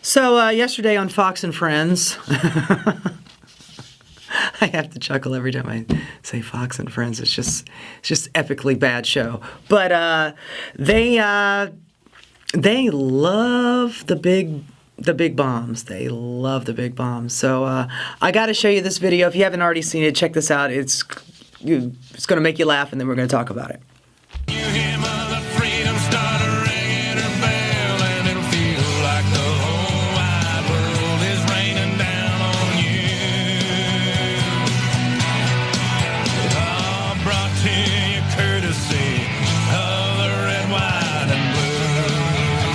So yesterday on Fox and Friends, I have to chuckle every time I say Fox and Friends. It's just epically bad show. But they love the big bombs. They love the big bombs. So I got to show you this video. If you haven't already seen it, check this out. It's going to make you laugh, and then we're going to talk about it.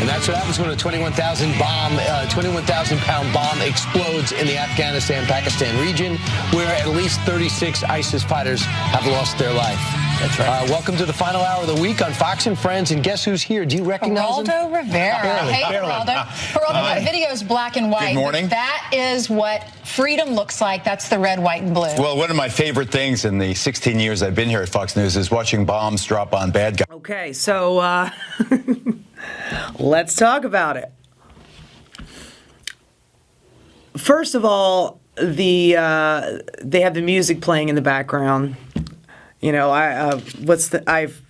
That's what happens when a 21,000-pound bomb explodes in the Afghanistan-Pakistan region, where at least 36 ISIS fighters have lost their life. That's right. Welcome to the final hour of the week on Fox and Friends, and guess who's here? Do you recognize him? Geraldo Rivera. Hey, Geraldo. Geraldo, that video is black and white. Good morning. That is what freedom looks like. That's the red, white, and blue. Well, one of my favorite things in the 16 years I've been here at Fox News is watching bombs drop on bad guys. Okay, so let's talk about it. First of all, they have the music playing in the background. You know, I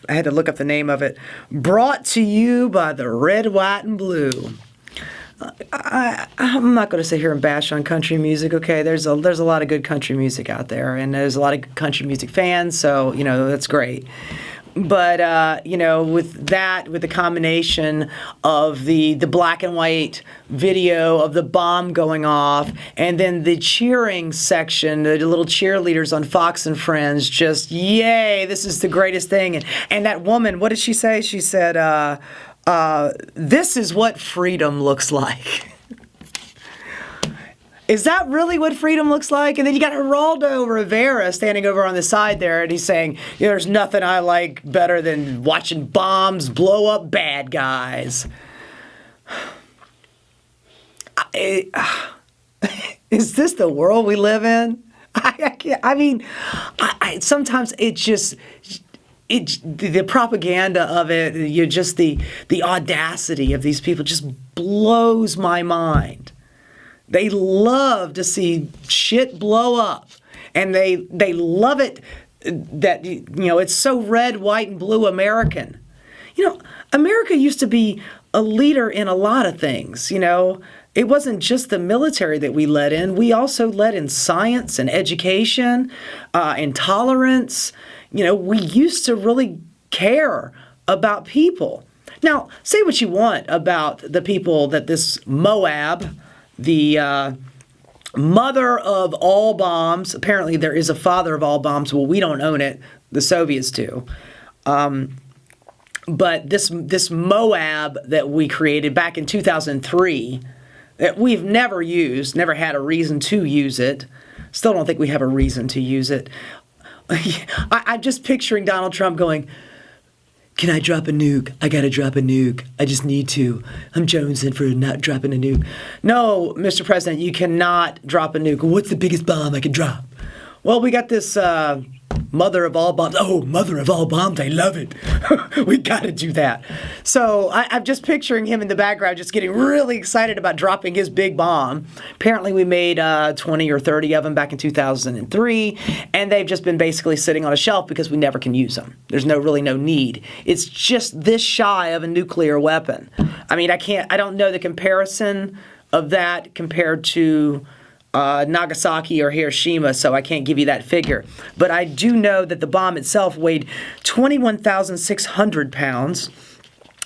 had to look up the name of it. Brought to you by the red, white, and blue. I'm not going to sit here and bash on country music. Okay, there's a lot of good country music out there, and there's a lot of country music fans. So that's great. But, with the combination of the black and white video of the bomb going off, and then the cheering section, the little cheerleaders on Fox and Friends, just, yay, this is the greatest thing. And that woman, what did she say? She said, this is what freedom looks like. Is that really what freedom looks like? And then you got Geraldo Rivera standing over on the side there, and he's saying, there's nothing I like better than watching bombs blow up bad guys. Is this the world we live in? Sometimes the propaganda of it, the audacity of these people just blows my mind. They love to see shit blow up, and they love it that it's so red, white, and blue American. America used to be a leader in a lot of things. It wasn't just the military that we led in. We also led in science and education, and tolerance. We used to really care about people. Now, say what you want about the people that this MOAB, the mother of all bombs. Apparently, there is a father of all bombs. Well, we don't own it. The Soviets do. But this MOAB that we created back in 2003, that we've never used, never had a reason to use it. Still don't think we have a reason to use it. I'm just picturing Donald Trump going, can I drop a nuke? I gotta drop a nuke. I just need to. I'm jonesing for not dropping a nuke. No, Mr. President, you cannot drop a nuke. What's the biggest bomb I can drop? Well, we got this mother of all bombs. Oh, mother of all bombs, I love it. We gotta do that. So I'm just picturing him in the background just getting really excited about dropping his big bomb. Apparently we made 20 or 30 of them back in 2003, and they've just been basically sitting on a shelf because we never can use them. There's really no need. It's just this shy of a nuclear weapon. I don't know the comparison of that compared to Nagasaki or Hiroshima, so I can't give you that figure. But I do know that the bomb itself weighed 21,600 pounds.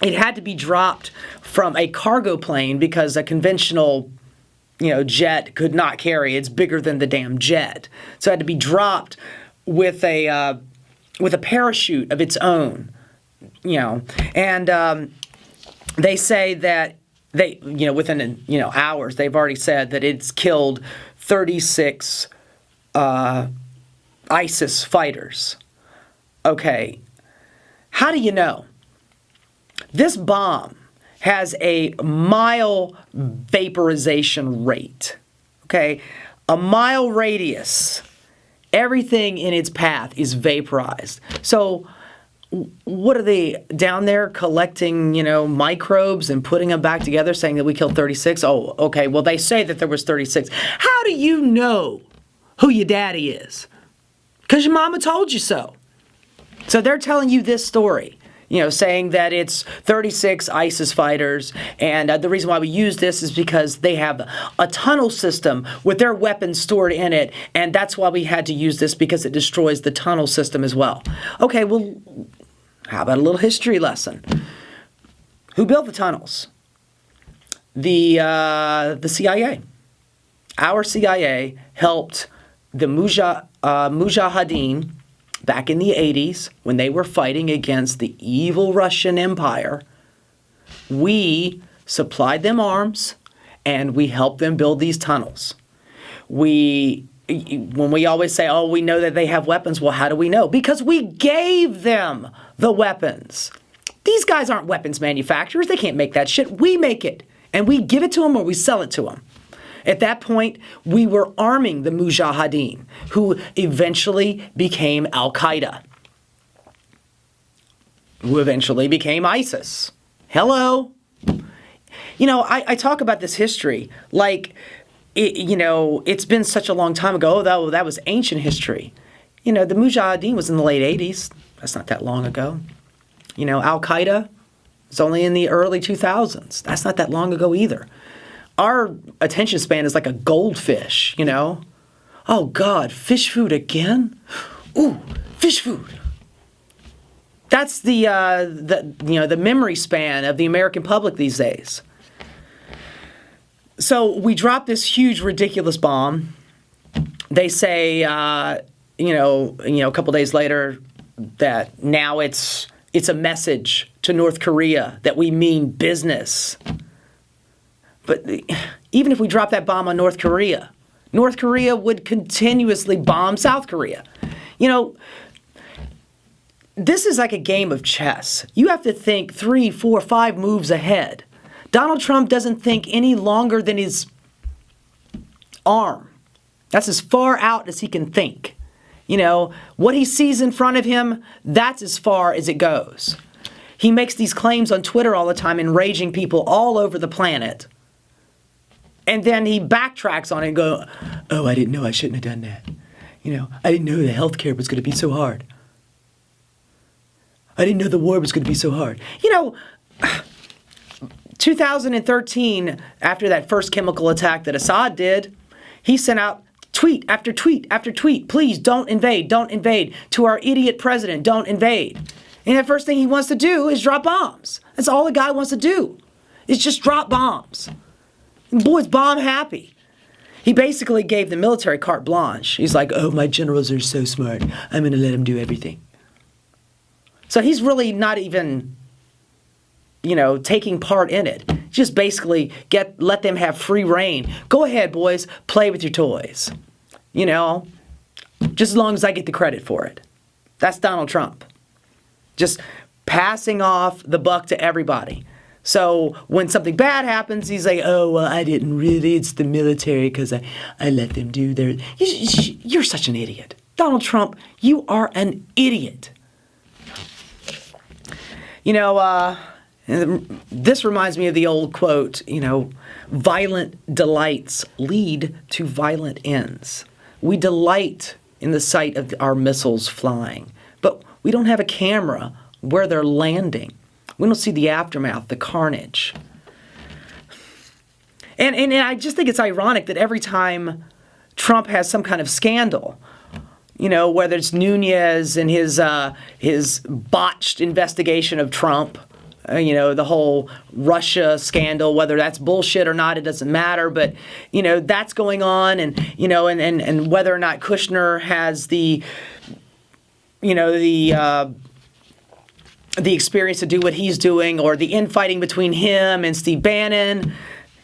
It had to be dropped from a cargo plane because a conventional, jet could not carry. It's bigger than the damn jet. So it had to be dropped with a parachute of its own, And they say that within hours, they've already said that it's killed 36 ISIS fighters. Okay, how do you know? This bomb has a mile vaporization rate. Okay, a mile radius. Everything in its path is vaporized. So what are they down there collecting, microbes and putting them back together, saying that we killed 36? Oh, okay. Well, they say that there was 36. How do you know who your daddy is? Because your mama told you so. So they're telling you this story, saying that it's 36 ISIS fighters. And the reason why we use this is because they have a tunnel system with their weapons stored in it. And that's why we had to use this, because it destroys the tunnel system as well. Okay, well, how about a little history lesson? Who built the tunnels? The CIA. Our CIA helped the Mujahideen back in the 80s when they were fighting against the evil Russian Empire. We supplied them arms and we helped them build these tunnels. When we always say, oh, we know that they have weapons, well, how do we know? Because we gave them the weapons. These guys aren't weapons manufacturers. They can't make that shit. We make it. And we give it to them or we sell it to them. At that point, we were arming the Mujahideen, who eventually became Al-Qaeda, who eventually became ISIS. Hello. I talk about this history like, it's been such a long time ago. Oh, that was ancient history. The Mujahideen was in the late 80s. That's not that long ago. Al-Qaeda was only in the early 2000s. That's not that long ago either. Our attention span is like a goldfish, Oh, God, fish food again? Ooh, fish food. That's the memory span of the American public these days. So we dropped this huge, ridiculous bomb. They say, a couple days later that now it's a message to North Korea that we mean business. But even if we drop that bomb on North Korea would continuously bomb South Korea. This is like a game of chess. You have to think 3, 4, 5 moves ahead. Donald Trump doesn't think any longer than his arm. That's as far out as he can think. What he sees in front of him, that's as far as it goes. He makes these claims on Twitter all the time, enraging people all over the planet. And then he backtracks on it and goes, oh, I didn't know I shouldn't have done that. I didn't know the health care was going to be so hard. I didn't know the war was going to be so hard. 2013, after that first chemical attack that Assad did, he sent out tweet after tweet after tweet. Please don't invade, don't invade. To our idiot president, don't invade. And the first thing he wants to do is drop bombs. That's all the guy wants to do, is just drop bombs. And boy's bomb happy. He basically gave the military carte blanche. He's like, oh, my generals are so smart. I'm going to let them do everything. So he's really not even, taking part in it. Just basically let them have free reign. Go ahead, boys, play with your toys. Just as long as I get the credit for it. That's Donald Trump. Just passing off the buck to everybody. So when something bad happens, he's like, oh, well, I didn't really. It's the military because I let them do their... You're such an idiot. Donald Trump, you are an idiot. This reminds me of the old quote, violent delights lead to violent ends. We delight in the sight of our missiles flying, but we don't have a camera where they're landing. We don't see the aftermath, the carnage. And I just think it's ironic that every time Trump has some kind of scandal, whether it's Nunez and his botched investigation of Trump, the whole Russia scandal, whether that's bullshit or not, it doesn't matter. But, that's going on. And, and whether or not Kushner has the experience to do what he's doing, or the infighting between him and Steve Bannon,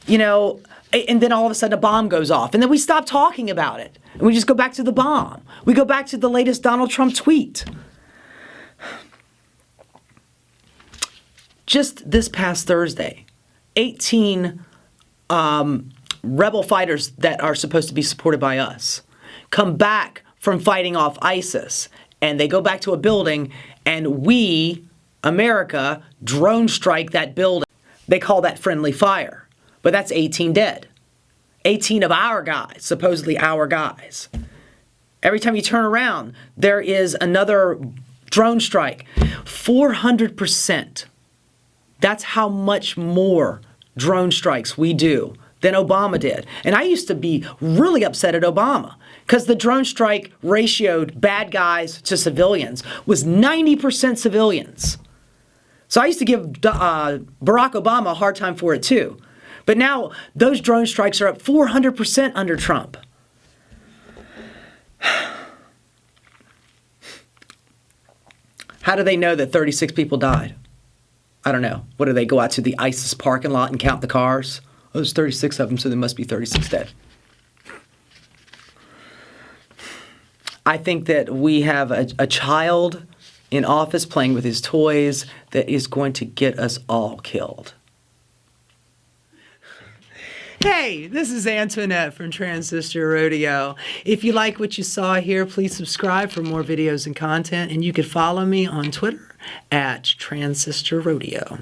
and then all of a sudden a bomb goes off. And then we stop talking about it. And we just go back to the bomb. We go back to the latest Donald Trump tweet. Just this past Thursday, 18 rebel fighters that are supposed to be supported by us come back from fighting off ISIS and they go back to a building, and we, America, drone strike that building. They call that friendly fire, but that's 18 dead. 18 of our guys, supposedly our guys. Every time you turn around, there is another drone strike. 400%. That's how much more drone strikes we do than Obama did. And I used to be really upset at Obama because the drone strike ratioed bad guys to civilians was 90% civilians. So I used to give Barack Obama a hard time for it too. But now those drone strikes are up 400% under Trump. How do they know that 36 people died? I don't know. What do they go out to the ISIS parking lot and count the cars? Oh, there's 36 of them, so there must be 36 dead. I think that we have a child in office playing with his toys that is going to get us all killed. Hey, this is Antoinette from Transistor Rodeo. If you like what you saw here, please subscribe for more videos and content, and you can follow me on Twitter at Transistor Rodeo.